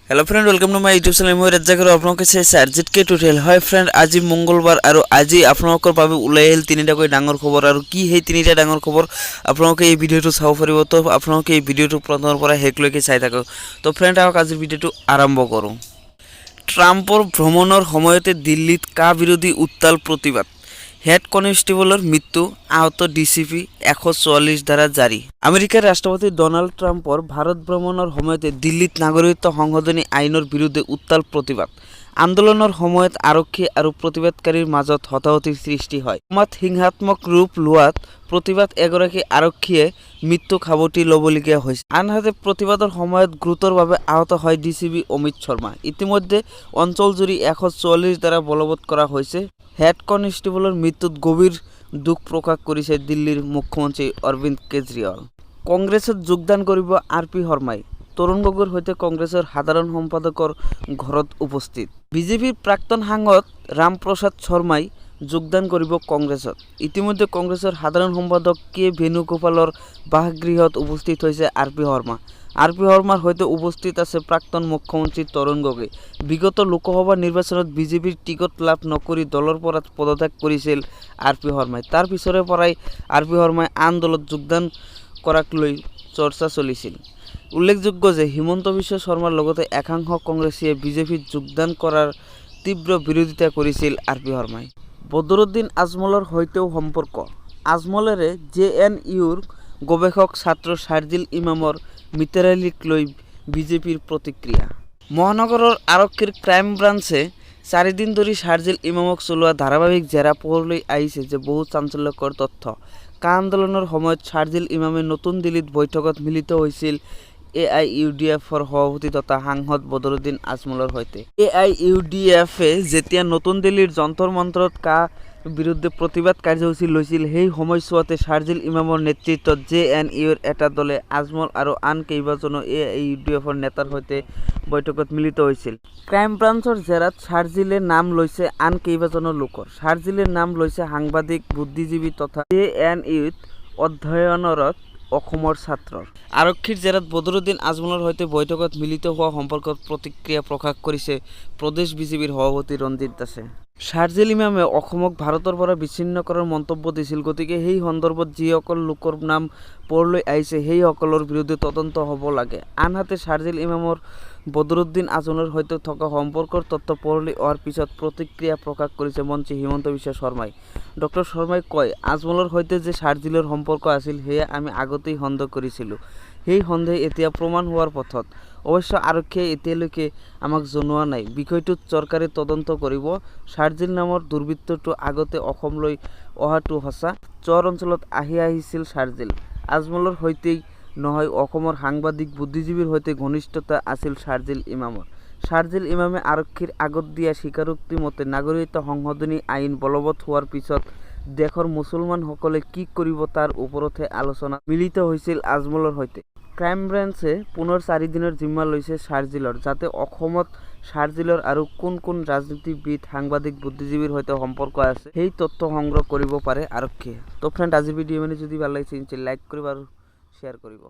Hello friend, welcome to my YouTube channel. मैं रज्जा करो आपलोक rzktutorial। হয় ফ্রেন্ড, আজি মঙ্গলবার আৰু আজি আপোনালোকৰ বাবে ওলাই আহিল তিনিটাকৈ ডাঙৰ খবৰ। আৰু কি সেই তিনিটা ডাঙৰ খবৰ আপোনালোকে এই ভিডিঅ'টো চাব পাৰিব। তো আপোনালোকে এই ভিডিঅ'টো প্ৰথমৰ পৰা শেষলৈকে চাই থাকক। তো ফ্ৰেন্ড, আহক আজিৰ ভিডিঅ'টো আৰম্ভ কৰোঁ। ট্ৰাম্পৰ ভ্ৰমণৰ সময়তে দিল্লীত কা বিৰোধী উত্তাল প্ৰতিবাদ। হেড কনষ্টেবলৰ মৃত্যু, আহত ডিচিপি, 144 ধাৰা জাৰি। আমেৰিকাৰ ৰাষ্ট্ৰপতি ডনাল্ড ট্ৰাম্পৰ ভাৰত ভ্ৰমণৰ সময়তে দিল্লীত নাগৰিকত্ব সংশোধনী আইনৰ বিৰুদ্ধে উত্তাল প্ৰতিবাদ। আন্দোলনৰ সময়ত আৰক্ষী আৰু প্ৰতিবাদকাৰীৰ মাজত হতাহতিৰ সৃষ্টি হয়। সমাজ হিংসাত্মক ৰূপ লোৱাত প্ৰতিবাদ এগৰাকী আৰক্ষীয়ে মৃত্যুক সাৱটি ল'বলগীয়া হৈছে। আনহাতে প্ৰতিবাদৰ সময়ত গুৰুতৰভাৱে আহত হয় ডিচিপি অমিত শৰ্মা। ইতিমধ্যে অঞ্চলজুৰি 144 ধাৰা বলবৎ কৰা হৈছে। হেড কনষ্টেবলৰ মৃত্যুত গভীৰ দুখ প্ৰকাশ কৰিছে দিল্লীৰ মুখ্যমন্ত্ৰী অৰবিন্দ কেজৰিৱাল। কংগ্ৰেছত যোগদান কৰিব আৰ.পি. শৰ্মাই। তৰুণ গগৈৰ সৈতে কংগ্ৰেছৰ সাধাৰণ সম্পাদকৰ ঘৰত উপস্থিত। বিজেপিৰ প্ৰাক্তন সাংসদ ৰামপ্ৰসাদ শৰ্মাই যোগদান কৰিব কংগ্ৰেছত। ইতিমধ্যে কংগ্ৰেছৰ সাধাৰণ সম্পাদক কে বেণুগোপালৰ বাসগৃহত উপস্থিত হৈছে আৰ.পি. শৰ্মা। আৰ.পি. শৰ্মাৰ সৈতে উপস্থিত আছে প্ৰাক্তন মুখ্যমন্ত্ৰী তৰুণ গগৈ। বিগত লোকসভা নিৰ্বাচনত বিজেপিৰ টিকট লাভ নকৰি দলৰ পৰা পদত্যাগ কৰিছিল আৰ.পি. শৰ্মাই। তাৰ পিছৰে পৰাই আৰ.পি. শৰ্মাই আন দলত যোগদান কৰাক লৈ চৰ্চা চলিছিল। উল্লেখযোগ্য যে হিমন্ত বিশ্ব শৰ্মাৰ লগতে একাংশ কংগ্ৰেছীয়ে বিজেপিত যোগদান কৰাৰ তীব্ৰ বিৰোধিতা কৰিছিল আৰ.পি. শৰ্মাই। বদৰুদ্দিন আজমলৰ সৈতেও সম্পৰ্ক। আজমলেৰে JNUৰ গৱেষক ছাত্ৰ শাৰ্জিল ইমামৰ মিতাৰালীক লৈ বিজেপিৰ প্ৰতিক্ৰিয়া। মহানগৰৰ আৰক্ষীৰ ক্ৰাইম ব্ৰাঞ্চে 4 দিন ধৰি শাৰ্জিল ইমামক চলোৱা ধাৰাবাহিক জেৰা পোহৰলৈ আহিছে যে বহু চাঞ্চল্যকৰ তথ্য। কা আন্দোলনৰ সময়ত শাৰ্জিল ইমামে নতুন দিল্লীত বৈঠকত মিলিত হৈছিল AIUDFৰ সভাপতি তথা সাংসদ বদৰুদ্দিন আজমলৰ সৈতে। AIUDFে যেতিয়া নতুন দিল্লীৰ যন্তৰ মন্তৰত কা বিৰুদ্ধে প্ৰতিবাদ কাৰ্যসূচী লৈছিল, সেই সময়ছোৱাতে শাৰ্জিল ইমামৰ নেতৃত্বত JNUৰ এটা দলে আজমল আৰু আন কেইবাজনো AIUDFৰ নেতাৰ সৈতে বৈঠকত মিলিত হৈছিল। ক্ৰাইম ব্ৰাঞ্চৰ জেৰাত শাৰ্জিলে নাম লৈছে আন কেইবাজনো লোকৰ। শাৰ্জিলে নাম লৈছে সাংবাদিক, বুদ্ধিজীৱী তথা JNUত অধ্যয়নৰত অসমৰ ছাত্ৰৰ। আৰক্ষীৰ জেৰাত বদৰুদ্দিন আজমলৰ সৈতে বৈঠকত মিলিত হোৱা সম্পৰ্কত প্ৰতিক্ৰিয়া প্ৰকাশ কৰিছে প্ৰদেশ বিজেপিৰ সভাপতি ৰঞ্জিত দাসে। শাৰ্জিল ইমামে অসমক ভাৰতৰ পৰা বিচ্ছিন্ন কৰাৰ মন্তব্য দিছিল। গতিকে সেই সন্দৰ্ভত যিসকল লোকৰ নাম পোহৰলৈ আহিছে সেইসকলৰ বিৰুদ্ধে তদন্ত হ'ব লাগে। আনহাতে শাৰ্জিল ইমামৰ বদৰুদ্দিন আজমলৰ সৈতে থকা সম্পৰ্কৰ তথ্য পোহৰলৈ অহাৰ পিছত প্ৰতিক্ৰিয়া প্ৰকাশ কৰিছে মন্ত্ৰী হিমন্ত বিশ্ব শৰ্মাই। ডক্টৰ শৰ্মাই কয়, আজমলৰ সৈতে যে শাৰ্জিলৰ সম্পৰ্ক আছিল সেয়া আমি আগতেই সন্দেহ কৰিছিলোঁ। সেই সন্দেহ এতিয়া প্ৰমাণ হোৱাৰ পথত। অৱশ্য আৰক্ষীয়ে এতিয়ালৈকে আমাক জনোৱা নাই। বিষয়টোত চৰকাৰে তদন্ত কৰিব। শাৰ্জিল নামৰ দুৰ্বৃত্তটো আগতে অসমলৈ অহাটো সঁচা। চৰ অঞ্চলত আহিছিল শাৰ্জিল। আজমলৰ সৈতেই নহয়, অসমৰ সাংবাদিক, বুদ্ধিজীৱীৰ সৈতে ঘনিষ্ঠতা আছিল শাৰ্জিল ইমামৰ। শাৰ্জিল ইমামে আৰক্ষীৰ আগত দিয়া স্বীকাৰোক্তি মতে নাগৰিকত্ব সংশোধনী আইন বলবৎ হোৱাৰ পিছত দেশৰ মুছলমানসকলে কি কৰিব তাৰ ওপৰতহে আলোচনা মিলিত হৈছিল আজমলৰ সৈতে। ক্ৰাইম ব্ৰাঞ্চে পুনৰ 4 দিনৰ জিম্মা লৈছে শাৰ্জিলৰ, যাতে অসমত শাৰ্জিলৰ আৰু কোন কোন ৰাজনীতিবিদ, সাংবাদিক, বুদ্ধিজীৱীৰ সৈতে সম্পৰ্ক আছে সেই তথ্য সংগ্ৰহ কৰিব পাৰে আৰক্ষীয়ে। তো ফ্ৰেণ্ড, আজিৰ ভিডিঅ' যদি ভাল লাগিছে লাইক কৰিব আৰু শ্বেয়াৰ কৰিব।